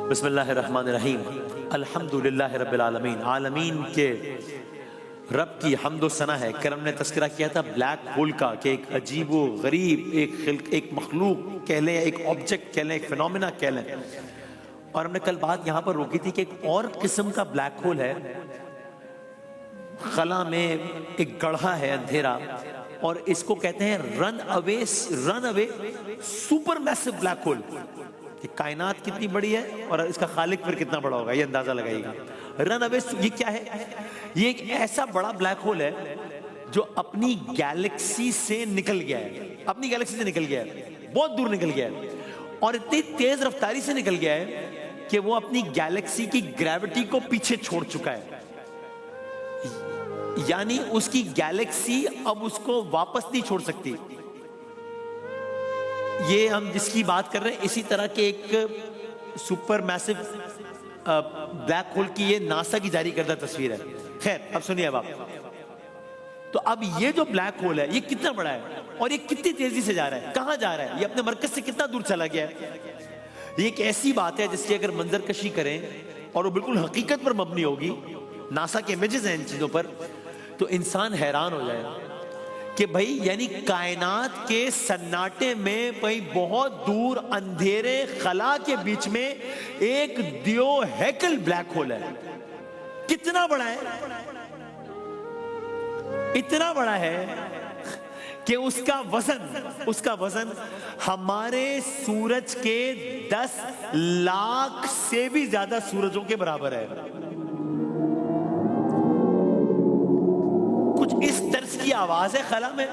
बिस्मिल्लाहिर्रहमानिर्रहीम। अल्हम्दुलिल्लाहि रब्बिल आलमीन। आलमीन के रब की हम्दो सना है। करम ने तस्करा किया था ब्लैक होल का कि एक अजीब व गरीब एक मखलूक कह लें, एक ऑब्जेक्ट कह लें, एक फिनोमिना कह लें। और हमने कल बात यहाँ पर रोकी थी कि एक और किस्म का ब्लैक होल है, खला में एक गढ़ा है अंधेरा, और इसको कहते हैं run away super massive black hole. कि कायनात कितनी बड़ी है और इसका खालिक फिर कितना बड़ा होगा, ये अंदाजा लगाइएगा। रन अवे ये क्या है? ये एक ऐसा बड़ा ब्लैक होल है जो अपनी गैलेक्सी से निकल गया है, अपनी गैलेक्सी से निकल गया है, बहुत दूर निकल गया है, और इतनी तेज रफ्तारी से निकल गया है कि वो अपनी गैलेक्सी की ग्रेविटी को पीछे छोड़ चुका है। यानी उसकी गैलेक्सी अब उसको वापस नहीं छोड़ सकती। ये हम जिसकी बात कर रहे हैं इसी तरह के एक सुपर मैसिव ब्लैक होल की ये नासा की जारी करदा तस्वीर है। खैर, अब सुनिए। अब आप तो अब ये जो ब्लैक होल है ये कितना बड़ा है और ये कितनी तेजी से जा रहा है, कहां जा रहा है, ये अपने मरकज से कितना दूर चला गया है। ये एक ऐसी बात है जिसकी अगर मंजर कशी करें और वो बिल्कुल हकीकत पर मबनी होगी, नासा के इमेजेस हैं इन चीजों पर, तो इंसान हैरान हो जाए कि भाई यानी कायनात के सन्नाटे में भाई बहुत दूर अंधेरे खला के बीच में एक दियो हैकल ब्लैक होल है। कितना बड़ा है? इतना बड़ा है कि उसका वजन हमारे सूरज के 10 लाख से भी ज्यादा सूरजों के बराबर है। कुछ इस तर्ज की आवाज है खला में,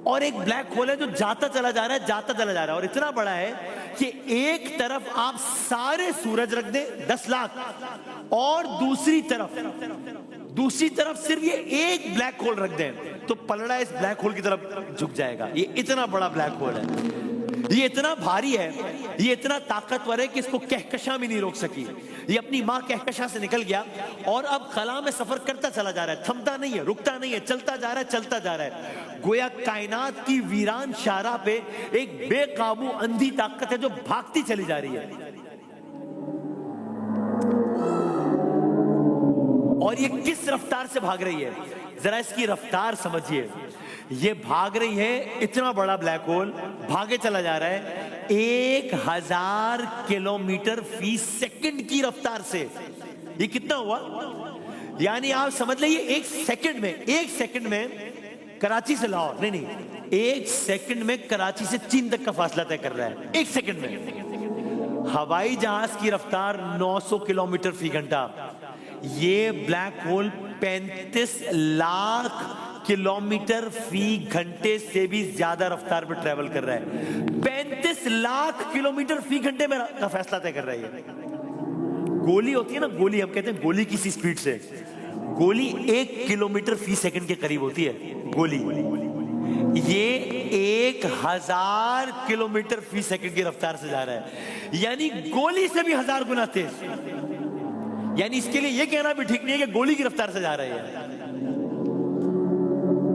और एक ब्लैक होल है जो जाता चला जा रहा है, और इतना बड़ा है कि एक तरफ आप सारे सूरज रख दें 10 लाख, और दूसरी तरफ सिर्फ ये एक ब्लैक होल रख दें तो पलड़ा इस ब्लैक होल की तरफ झुक जाएगा। ये इतना बड़ा ब्लैक होल है, ये इतना भारी है, ये इतना ताकतवर है कि इसको कहकशां भी नहीं रोक सकी। ये अपनी मां कहकशां से निकल गया और अब खला में सफर करता चला जा रहा है, थमता नहीं है, रुकता नहीं है, चलता जा रहा है। गोया कायनात की वीरान शाहराह पे एक बेकाबू अंधी ताकत है जो भागती चली जा रही है। और ये किस रफ्तार से भाग रही है, जरा इसकी रफ्तार समझिए। ये भाग रही है, इतना बड़ा ब्लैक होल भागे चला जा रहा है 1000 किलोमीटर फी सेकंड की रफ्तार से। ये कितना हुआ? यानी आप समझ लीजिए एक सेकंड में कराची से लाहौर, नहीं, एक सेकंड में कराची से चीन तक का फासला तय कर रहा है। एक सेकंड में हवाई जहाज की रफ्तार 900 किलोमीटर फी घंटा। ये ब्लैक होल 35 लाख किलोमीटर फी घंटे से भी ज्यादा रफ्तार पर ट्रेवल कर रहा है। 35 लाख किलोमीटर फी घंटे में का फैसला तय कर रहा है। गोली होती है ना, गोली हम कहते हैं गोली किसी स्पीड से, गोली 1 किलोमीटर फी सेकंड के करीब होती है गोली। ये 1000 किलोमीटर फी सेकंड की रफ्तार से जा रहा है, यानी गोली से भी 1000 गुना तेज। यानी इसके लिए यह कहना भी ठीक नहीं है कि गोली की रफ्तार से जा रही है।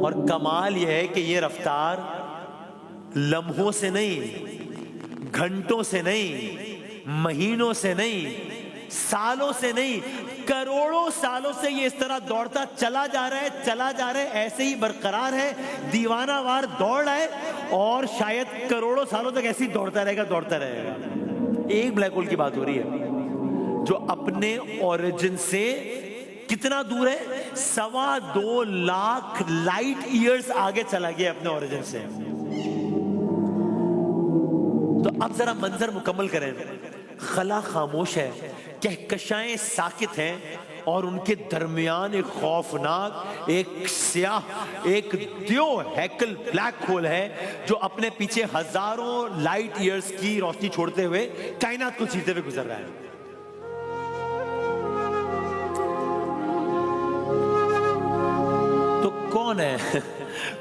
और कमाल यह है कि यह रफ्तार लम्हों से नहीं, घंटों से नहीं, महीनों से नहीं, सालों से नहीं, करोड़ों सालों से ये इस तरह दौड़ता चला जा रहा है, ऐसे ही बरकरार है, दीवानावार दौड़ रहा है, और शायद करोड़ों सालों तक ऐसे ही दौड़ता रहेगा। एक ब्लैक होल की बात हो रही है जो अपने ओरिजिन से कितना दूर है? 2.25 लाख लाइट ईयर्स आगे चला गया अपने ओरिजिन से। तो अब जरा मंजर मुकम्मल करें। खला खामोश है, कहकशाएं साकित हैं, और उनके दरमियान एक खौफनाक, एक स्याह, एक दियो हैकल ब्लैक होल है जो अपने पीछे हजारों लाइट ईयर्स की रोशनी छोड़ते हुए कायनात को चीरते हुए गुजर रहा है।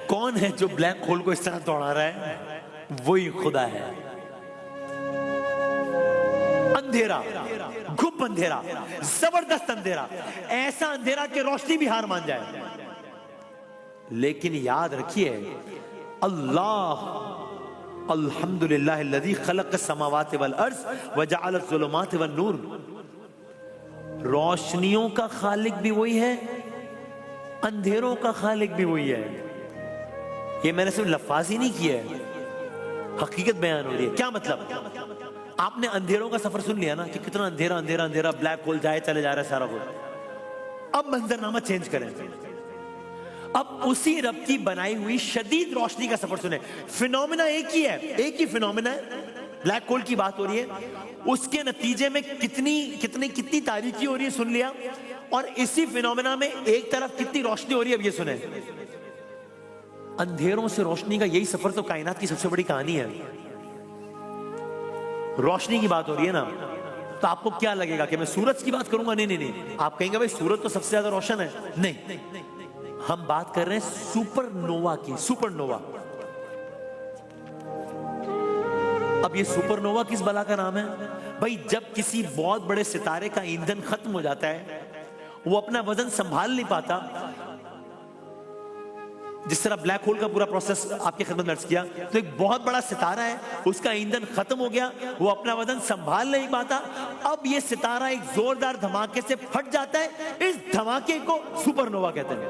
कौन है जो ब्लैक होल को इस तरह दौड़ा रहा है? वही खुदा है। अंधेरा, गुप्त अंधेरा, जबरदस्त अंधेरा, ऐसा अंधेरा कि रोशनी भी हार मान जाए। लेकिन याद रखिए, अल्लाह अल्हम्दुलिल्लाहिल्लज़ी खलक़स समावाति वल अर्ज़ व जअलज़ ज़ुलुमाति वन नूर। रोशनियों का खालिक भी वही है, अंधेरों का खालिक भी वही है। ये मैंने सिर्फ लफ्ज़ ही नहीं किया है, हकीकत बयान हो रही है। क्या मतलब? आपने अंधेरों का सफर सुन लिया ना कि कितना अंधेरा अंधेरा अंधेरा, ब्लैक होल जाए चले जा रहा है सारा कुछ। अब मंजरनामा चेंज करें, अब उसी रब की बनाई हुई शदीद रोशनी का सफर सुने। फिनोमिना एक ही है, एक ही फिनोमिना है, ब्लैक होल की बात हो रही है। उसके नतीजे में कितनी तारीकी हो रही है सुन लिया, और इसी फिनोमिना में एक तरफ कितनी रोशनी हो रही है अब ये सुने। अंधेरों से रोशनी का यही सफर तो कायनात की सबसे बड़ी कहानी है। रोशनी की बात हो रही है ना, तो आपको क्या लगेगा कि मैं सूरज की बात करूंगा? नहीं नहीं नहीं, आप कहेंगे भाई सूरज तो सबसे ज्यादा रोशन है। नहीं, हम बात कर रहे हैं सुपरनोवा की। सुपरनोवा, अब ये सुपरनोवा किस बला का नाम है भाई? जब किसी बहुत बड़े सितारे का ईंधन खत्म हो जाता है, वो अपना वजन संभाल नहीं पाता, जिस तरह ब्लैक होल का पूरा प्रोसेस आपके खिदमत में अर्ज किया, तो एक बहुत बड़ा सितारा है, उसका ईंधन खत्म हो गया, वो अपना वजन संभाल नहीं पाता। अब ये सितारा एक जोरदार धमाके से फट जाता है। इस धमाके को सुपरनोवा कहते हैं।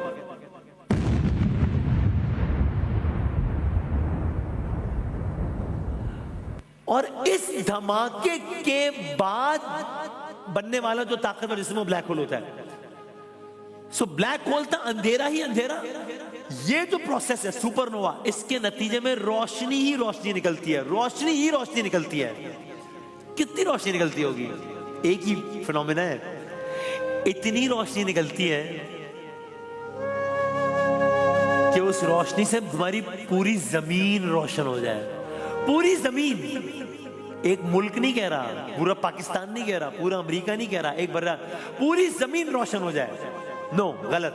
और इस धमाके के बाद बनने वाला जो ताकतवर जिसमें ब्लैक होल होता है। सो ब्लैक होल था अंधेरा ही अंधेरा। ये जो प्रोसेस है सुपरनोवा, इसके नतीजे में रोशनी ही रोशनी निकलती है, रोशनी ही रोशनी निकलती है। कितनी रोशनी निकलती होगी? एक ही फिनोमिना है, इतनी रोशनी निकलती है कि उस रोशनी से हमारी पूरी जमीन रोशन हो जाए। पूरी जमीन, एक मुल्क नहीं कह रहा, पूरा पाकिस्तान नहीं कह रहा, पूरा अमेरिका नहीं कह रहा, एक बर्रा, पूरी जमीन रोशन हो जाए। नो, गलत।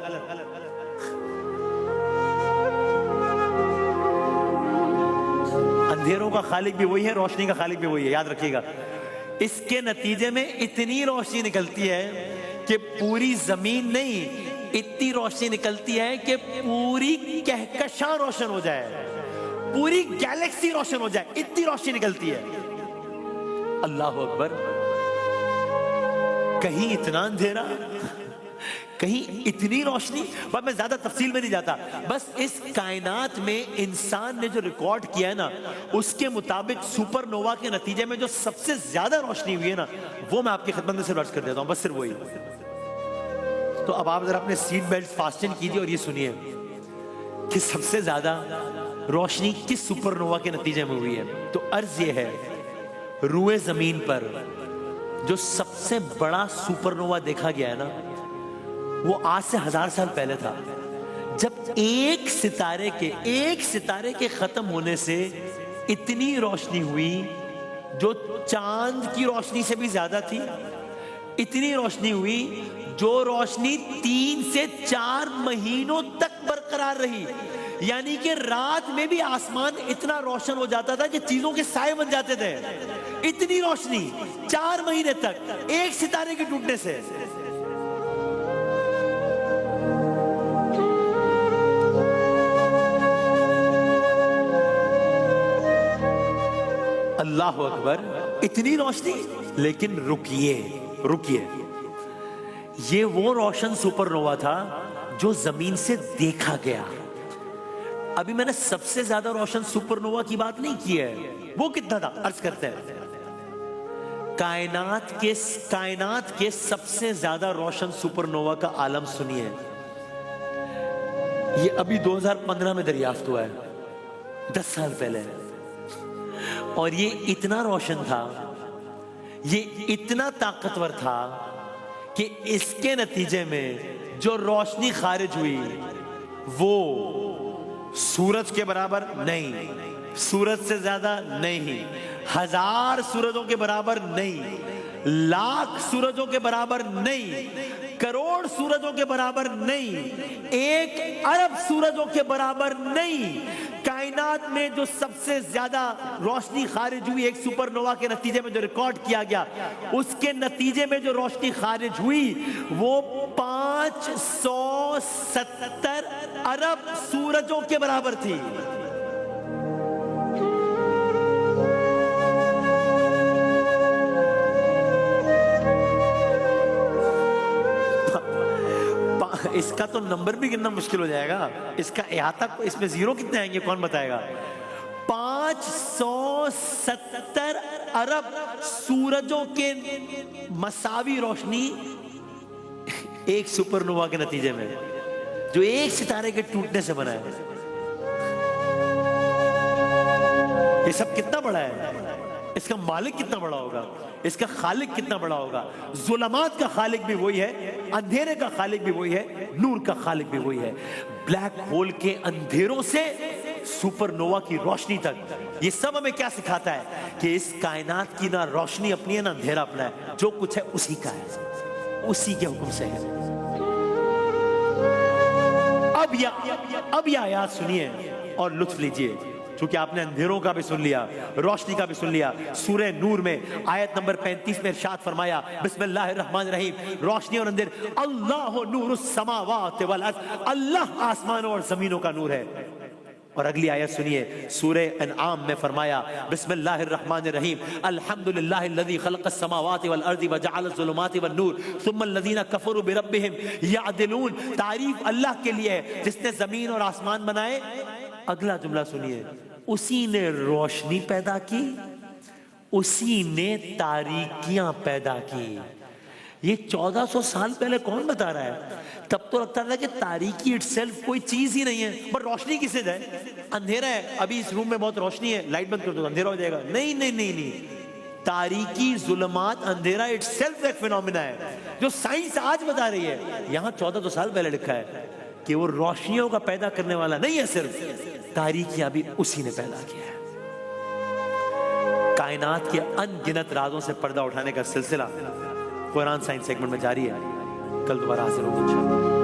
अंधेरों का खालिक भी वही है, रोशनी का खालिक भी वही है, याद रखिएगा। इसके नतीजे में इतनी रोशनी निकलती है कि पूरी जमीन नहीं, इतनी रोशनी निकलती है कि पूरी कहकशां रोशन हो जाए, पूरी गैलेक्सी रोशन हो जाए, इतनी रोशनी निकलती है। अल्लाह अकबर। कहीं इतना अंधेरा, कहीं इतनी रोशनी। पर मैं ज्यादा तफसील में नहीं जाता, बस इस कायनात में इंसान ने जो रिकॉर्ड किया है ना, उसके मुताबिक सुपरनोवा के नतीजे में जो सबसे ज्यादा रोशनी हुई है ना, वो मैं आपकी खिदमत में सिर्फ अर्ज कर देता हूं, बस सिर्फ वही। तो अब आप जरा अपने सीट बेल्ट फास्टन कीजिए और ये सुनिए कि सबसे ज्यादा रोशनी किस सुपरनोवा के नतीजे में हुई है। तो अर्ज ये है, रूए जमीन पर जो सबसे बड़ा सुपरनोवा देखा गया है ना, वो आज से 1000 साल पहले था, जब एक सितारे के खत्म होने से इतनी रोशनी हुई जो चांद की रोशनी से भी ज्यादा थी। इतनी रोशनी हुई जो रोशनी 3 से 4 महीनों तक बरकरार रही। यानी कि रात में भी आसमान इतना रोशन हो जाता था कि चीजों के साए बन जाते थे। इतनी रोशनी 4 महीने तक एक सितारे के टूटने से। अल्लाह अकबर, इतनी रोशनी। लेकिन रुकिए, ये वो रोशन सुपरनोवा था जो जमीन से देखा गया। अभी मैंने सबसे ज्यादा रोशन सुपरनोवा की बात नहीं की है, वो कितना था अर्ज करते हैं। कायनात के सबसे ज्यादा रोशन सुपरनोवा का आलम सुनिए। ये अभी 2015 में दरियाफ्त हुआ है, 10 साल पहले। और ये इतना रोशन था, ये इतना ताकतवर था कि इसके नतीजे में जो रोशनी खारिज हुई वो सूरज के बराबर नहीं, सूरज से ज्यादा नहीं, 1000 सूरजों के बराबर नहीं, लाख सूरजों के बराबर नहीं, करोड़ सूरजों के बराबर नहीं, 1 अरब सूरजों के बराबर नहीं। कायनात में जो सबसे ज्यादा रोशनी खारिज हुई एक सुपरनोवा के नतीजे में, जो रिकॉर्ड किया गया, उसके नतीजे में जो रोशनी खारिज हुई वो 570 अरब सूरजों के बराबर थी। इसका तो नंबर भी गिनना मुश्किल हो जाएगा। इसका अहाता, इसमें जीरो कितने आएंगे कौन बताएगा? 570 अरब सूरजों के मसावी रोशनी एक सुपरनोवा के नतीजे में, जो एक सितारे के टूटने से बना है। ये सब कितना बड़ा है? इसका मालिक कितना बड़ा होगा? इसका खालिक कितना बड़ा होगा? जुलमात का खालिक भी वही है, अंधेरे का खालिक भी वही है, नूर का खालिक भी वही है। ब्लैक होल के अंधेरों से सुपरनोवा की रोशनी तक, ये सब हमें क्या सिखाता है कि इस कायनात की ना रोशनी अपनी है ना अंधेरा अपना है, जो कुछ है उसी का है, उसी के हुक्म से है। अब यह आयात सुनिए और लुत्फ लीजिए, क्योंकि आपने अंधेरों का भी सुन लिया, रोशनी का भी सुन लिया। सूरह नूर में आयत नंबर 35 में इरशाद फरमाया, बिस्मिल्लाहिर्रहमानिर्रहीम, रोशनी और अंधेर, अल्लाह नूरुस समावाति वल अर्द, अल्लाह आसमानों और जमीनों का नूर है। और अगली आयत सुनिए, सूरह अनआम में फरमाया, बिस्मिल्लाहिर्रहमानिर्रहीम, अल्हम्दुलिल्लाहिल्लज़ी खलक़स समावाति वल अर्ज़ि व जअलज़ ज़ुलुमाति वन नूर सुम्मल्लज़ीना कफ़रू बिरब्बिहिम यअदिलून, तारीफ अल्लाह के लिए है जिसने जमीन और आसमान बनाए। अगला जुमला सुनिए, उसी ने रोशनी पैदा की, उसी ने तारीकियां पैदा की। ये 1400 साल पहले कौन बता रहा है? तब तो लगता था कि तारीकी इटसेल्फ कोई चीज ही नहीं है, पर रोशनी किसे जाए? अंधेरा है, अभी इस रूम में बहुत रोशनी है, लाइट बंद कर दो अंधेरा हो जाएगा। नहीं नहीं नहीं नहीं, तारीकी, जुल्मात, अंधेरा इटसेल्फ एक फिनोमिना है जो साइंस आज बता रही है। यहां 1400 साल पहले लिखा है कि वो रोशनियों का पैदा करने वाला नहीं है, सिर्फ तारीकियां भी उसी ने पैदा किया है। कायनात के अनगिनत राजों से पर्दा उठाने का सिलसिला कुरान साइंस सेगमेंट में जारी है। कल दोबारा हाजिर होंगे इंशाअल्लाह।